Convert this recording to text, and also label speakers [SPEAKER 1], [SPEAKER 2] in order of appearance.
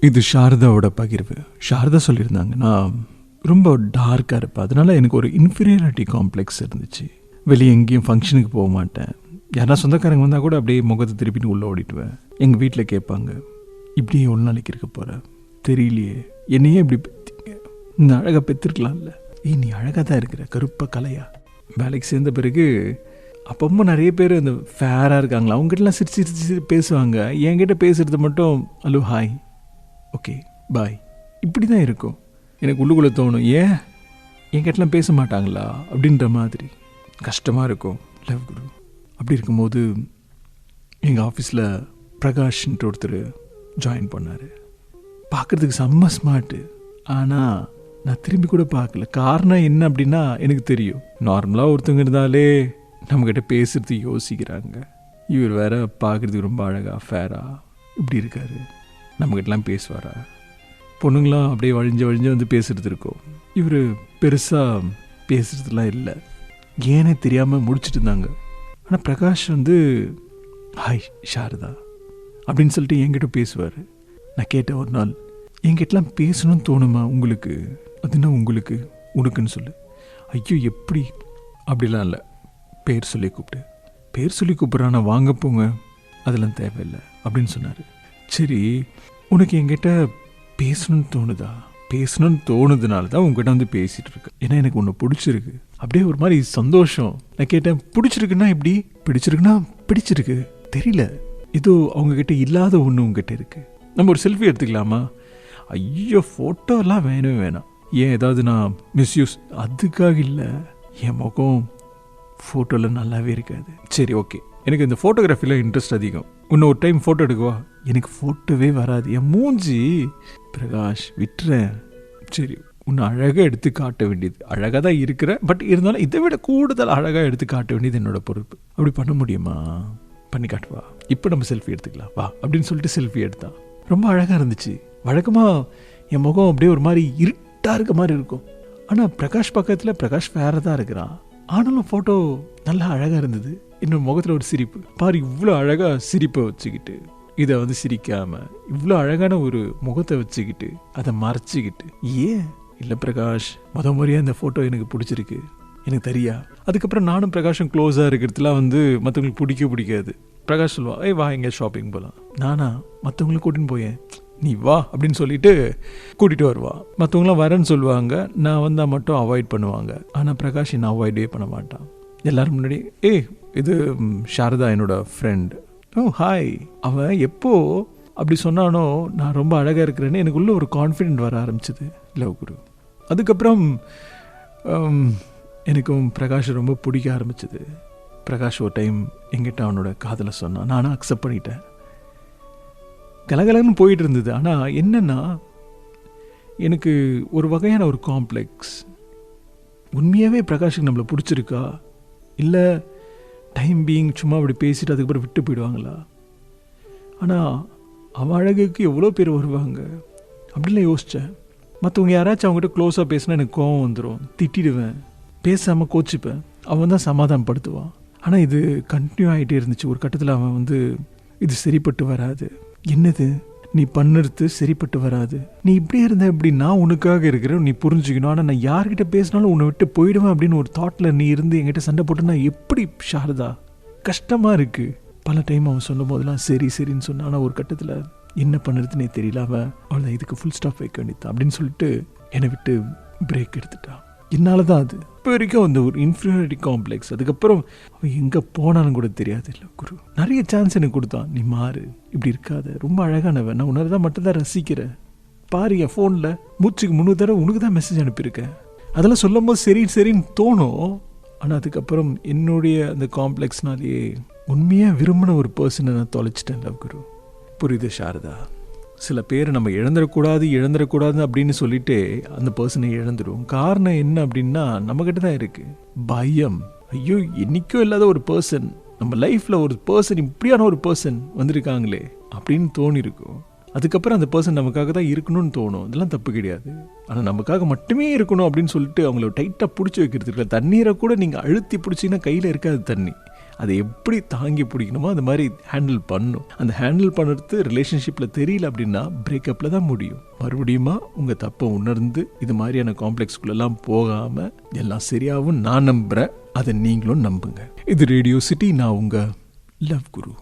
[SPEAKER 1] இது சாரதாவோட பகிர்வு. சாரதா சொல்லியிருந்தாங்க, நான் ரொம்ப டார்க்காக இருப்பேன், அதனால எனக்கு ஒரு இன்ஃபீரியாரிட்டி காம்ப்ளெக்ஸ் இருந்துச்சு. வெளியே எங்கேயும் ஃபங்க்ஷனுக்கு போக மாட்டேன். யாரா சொந்தக்காரங்க வந்தால் கூட அப்படியே முகத்தை திருப்பிட்டு உள்ளே ஓடிட்டுவேன். எங்கள் வீட்டில் கேட்பாங்க, இப்படியே எவ்வளோ நாளைக்கு இருக்க போகிற தெரியலையே, என்னையே இப்படி பெற்றீங்க, இந்த அழகாக பெற்றிருக்கலாம்ல, நீ அழகாக தான் இருக்கிற, கருப்பாக கலையா. வேலைக்கு சேர்ந்த பிறகு அப்போ நிறைய பேர் அந்த ஃபேராக இருக்காங்களா, அவங்ககிட்டலாம் சிரிச்சு சிரிச்சு பேசுவாங்க. என்கிட்ட பேசுகிறது மட்டும் ஹலோ ஹாய் ஓகே பாய் இப்படி தான் இருக்கும். எனக்கு உள்ளுக்குள்ளே தோணும், ஏன் என்கிட்டலாம் பேச மாட்டாங்களா அப்படின்ற மாதிரி கஷ்டமாக இருக்கும். லவ் குரு அப்படி இருக்கும்போது எங்கள் ஆஃபீஸில் பிரகாஷ்ன்ற ஒருத்தர் ஜாயின் பண்ணார். பார்க்குறதுக்கு செம்ம ஸ்மார்ட்டு, ஆனால் நான் திரும்பி கூட பார்க்கல. காரணம் என்ன அப்படின்னா, எனக்கு தெரியும் நார்மலாக ஒருத்தவங்க இருந்தாலே நம்மக்கிட்ட பேசுறது யோசிக்கிறாங்க. இவர் வேற பார்க்குறதுக்கு ரொம்ப அழகாக ஃபேராக இப்படி இருக்கார், நம்மக்கிட்டலாம் பேசுவாரா, பொண்ணுங்களாம் அப்படியே வழிஞ்சு வழிஞ்சு வந்து பேசுகிறது இருக்கும். இவர் பெருசாக பேசுகிறதுலாம் இல்லை, ஏனே தெரியாமல் முடிச்சுட்டு இருந்தாங்க. ஆனால் பிரகாஷ் வந்து ஹாய் சாரதா அப்படின்னு சொல்லிட்டு என்கிட்ட பேசுவார். நான் கேட்டேன் ஒரு நாள், என்கிட்டலாம் பேசணும்னு தோணுமா உங்களுக்கு, அதுனா உங்களுக்கு உனக்குன்னு சொல்லு. ஐயோ எப்படி அப்படிலாம் இல்லை, பேர் சொல்லி கூப்பிட்டு, பேர் சொல்லி கூப்பிட்றானா வாங்க போங்க அதெல்லாம் தேவையில்லை அப்படின்னு சொன்னார். சரி உனக்கு என்கிட்ட பேசணும்னு தோணுதா, பேசணும்னு தோணுதுனால தான் உங்ககிட்ட வந்து பேசிகிட்டு இருக்கு, ஏன்னா எனக்கு ஒன்று பிடிச்சிருக்கு, அப்படியே ஒரு மாதிரி சந்தோஷம். நான் கேட்டேன், பிடிச்சிருக்குன்னா எப்படி, பிடிச்சிருக்குன்னா பிடிச்சிருக்கு தெரியல, ஏதோ அவங்கக்கிட்ட இல்லாத ஒன்று உங்ககிட்ட இருக்குது, நம்ம ஒரு செல்ஃபி எடுத்துக்கலாமா, ஐயோ ஃபோட்டோலாம் வேணவே வேணாம், ஏன் ஏதாவது நான் மிஸ்யூஸ் அதுக்காக இல்லை, என் முகம் ஃபோட்டோவில் நல்லாவே இருக்காது. சரி ஓகே, எனக்கு இந்த ஃபோட்டோகிராஃபியில் இன்ட்ரெஸ்ட் அதிகம், இன்னும் ஒரு டைம் ஃபோட்டோ எடுக்குவா, எனக்கு ஃபோட்டோவே வராது, என் மூஞ்சி. பிரகாஷ் விட்டுறேன், சரி உன்னை அழகாக எடுத்து காட்ட வேண்டியது, அழகாக தான் இருக்கிற, பட் இருந்தாலும் இதை விட கூடுதல் அழகாக எடுத்து காட்ட வேண்டியது என்னோட பொறுப்பு. அப்படி பண்ண முடியுமா, பண்ணி காட்டுவா, இப்போ நம்ம செல்ஃபி எடுத்துக்கலாம் வா அப்படின்னு சொல்லிட்டு செல்ஃபி எடுத்தான். ரொம்ப அழகாக இருந்துச்சு. வழக்கமாக என் முகம் அப்படியே ஒரு மாதிரி இருட்டாக இருக்க மாதிரி இருக்கும், ஆனால் பிரகாஷ் பக்கத்தில் பிரகாஷ் வேற தான் இருக்கிறான், ஆனாலும் ஃபோட்டோ நல்லா அழகாக இருந்தது. என்னோட முகத்தில் ஒரு சிரிப்பு பாரு, இவ்வளோ அழகாக சிரிப்பை வச்சுக்கிட்டு, இதை வந்து சிரிக்காமல் இவ்வளோ அழகான ஒரு முகத்தை வச்சுக்கிட்டு அதை மறைச்சிக்கிட்டு, ஏன் இல்லை பிரகாஷ் முறையாக இந்த ஃபோட்டோ எனக்கு பிடிச்சிருக்கு, எனக்கு தெரியா. அதுக்கப்புறம் நானும் பிரகாஷும் க்ளோஸாக இருக்கிறதுலாம் வந்து மற்றவங்களுக்கு பிடிக்காது. பிரகாஷ் சொல்லுவா, ஏய் வா எங்கே ஷாப்பிங் போகலாம், நானா மற்றவங்களுக்கு கூட்டின்னு போயேன், நீ வா அப்படின்னு சொல்லிட்டு கூட்டிகிட்டு வருவா. மற்றவங்களாம் வரேன்னு சொல்லுவாங்க, நான் வந்தால் மட்டும் அவாய்ட் பண்ணுவாங்க. ஆனால் பிரகாஷ் என்ன அவாய்டே பண்ண மாட்டான். எல்லோரும் முன்னாடி, இது சாரதா என்னோட ஃப்ரெண்ட், ஓ ஹாய். அவன் எப்போ அப்படி சொன்னானோ நான் ரொம்ப அழகாக இருக்கிறேன்னு எனக்குள்ளே ஒரு கான்ஃபிடென்ட் வர ஆரம்பிச்சிது. லவ் குரு அதுக்கப்புறம் எனக்கும் பிரகாஷ் ரொம்ப பிடிக்க ஆரம்பிச்சிது. பிரகாஷ் ஒரு டைம் எங்கிட்ட அவனோட காதலை சொன்னான், நானும் அக்செப்ட் பண்ணிட்டேன். கலகலன்னு போயிட்டு இருந்தது. ஆனால் என்னென்னா, எனக்கு ஒரு வகையான ஒரு காம்ப்ளெக்ஸ், உண்மையாகவே பிரகாஷுக்கு நம்மளை பிடிச்சிருக்கா, இல்லை டைம் பீயிங் சும்மா அப்படி பேசிட்டு அதுக்கப்புறம் விட்டு போயிடுவாங்களா, ஆனால் அவன் அழகுக்கு எவ்வளோ பேர் வருவாங்க அப்படிலாம் யோசித்தேன். மற்றவங்க யாராச்சும் அவங்ககிட்ட க்ளோஸாக பேசினா எனக்கு கோவம் வந்துடும், திட்டிடுவேன், பேசாமல் கோச்சிப்பேன், அவன் தான் சமாதானப்படுத்துவான். ஆனால் இது கண்டினியூ ஆகிட்டே இருந்துச்சு. ஒரு கட்டத்தில் அவன் வந்து, இது சரிப்பட்டு வராது, என்னது நீ பண்ணுறது சரிப்பட்டு வராது, நீ இப்படியே இருந்த எப்படி, நான் உனக்காக இருக்கிறேன், நீ புரிஞ்சுக்கணும், ஆனால் நான் யார்கிட்ட பேசினாலும் உன்னை விட்டு போயிடுவேன் அப்படின்னு ஒரு தாட்டில் நீ இருந்து என்கிட்ட சண்டை போட்டுன்னா எப்படி சாரதா, கஷ்டமாக இருக்குது. பல டைம் அவன் சொன்னும் போதெல்லாம் சரி சரின்னு சொன்னான். ஆனால் ஒரு கட்டத்தில் என்ன பண்ணுறதுன்னே தெரியல, அவள் இதுக்கு ஃபுல் ஸ்டாப் வைக்க வேண்டியது அப்படின்னு சொல்லிட்டு என்னை விட்டு பிரேக் எடுத்துட்டான். என்னால் தான் அது இப்போ வரைக்கும் அந்த ஒரு இன்ஃபீரியாரிட்டி காம்ப்ளெக்ஸ். அதுக்கப்புறம் அவன் எங்கே போனாலும் கூட தெரியாது. இல்லை குரு நிறைய சான்ஸ் எனக்கு கொடுத்தான், நீ மாறு, இப்படி இருக்காத, ரொம்ப அழகானவன், நான் உணர்தான் மட்டும்தான் ரசிக்கிறேன், பாரு என் ஃபோனில் மூச்சுக்கு 3 தடவை உனக்கு தான் மெசேஜ் அனுப்பியிருக்கேன், அதெல்லாம் சொல்லும் போது சரின்னு தோணும். ஆனால் அதுக்கப்புறம் என்னுடைய அந்த காம்ப்ளெக்ஸ்னாலேயே உண்மையாக விரும்பின ஒரு பர்சனை நான் தொலைச்சிட்டேன். லவ் குரு புரியுது சாரதா, சில பேர் நம்ம இழந்துடக்கூடாது அப்படின்னு சொல்லிட்டு அந்த பர்சனை இழந்துடும். காரணம் என்ன அப்படின்னா, நம்மகிட்ட தான் இருக்குது பயம். ஐயோ என்னைக்கும் இல்லாத ஒரு பர்சன் நம்ம லைஃப்பில், ஒரு பர்சன் இப்படியான ஒரு பர்சன் வந்திருக்காங்களே அப்படின்னு தோணிருக்கும். அதுக்கப்புறம் அந்த பர்சன் நமக்காக தான் இருக்கணும்னு தோணும், இதெல்லாம் தப்பு கிடையாது. ஆனால் நமக்காக மட்டுமே இருக்கணும் அப்படின்னு சொல்லிட்டு அவங்கள டைட்டாக பிடிச்சி வைக்கிறதுக்கு, தண்ணீரை கூட நீங்கள் அழுத்தி பிடிச்சிங்கன்னா கையில் இருக்காது தண்ணி, அதை எப்படி தாங்கி பிடிக்கணுமோ அந்த மாதிரி ஹேண்டில் பண்ணும். அந்த ஹேண்டில் பண்ணுறது ரிலேஷன்ஷிப்பில் தெரியல அப்படின்னா பிரேக்கப்பில் தான் முடியும். மறுபடியுமா உங்கள் தப்பை உணர்ந்து இது மாதிரியான காம்ப்ளெக்ஸ்குள்ளெல்லாம் போகாமல் எல்லாம் சரியாகவும் நான் நம்புகிறேன். அதை நீங்களும் நம்புங்க. இது ரேடியோ சிட்டி. நான் உங்கள் லவ் குரு.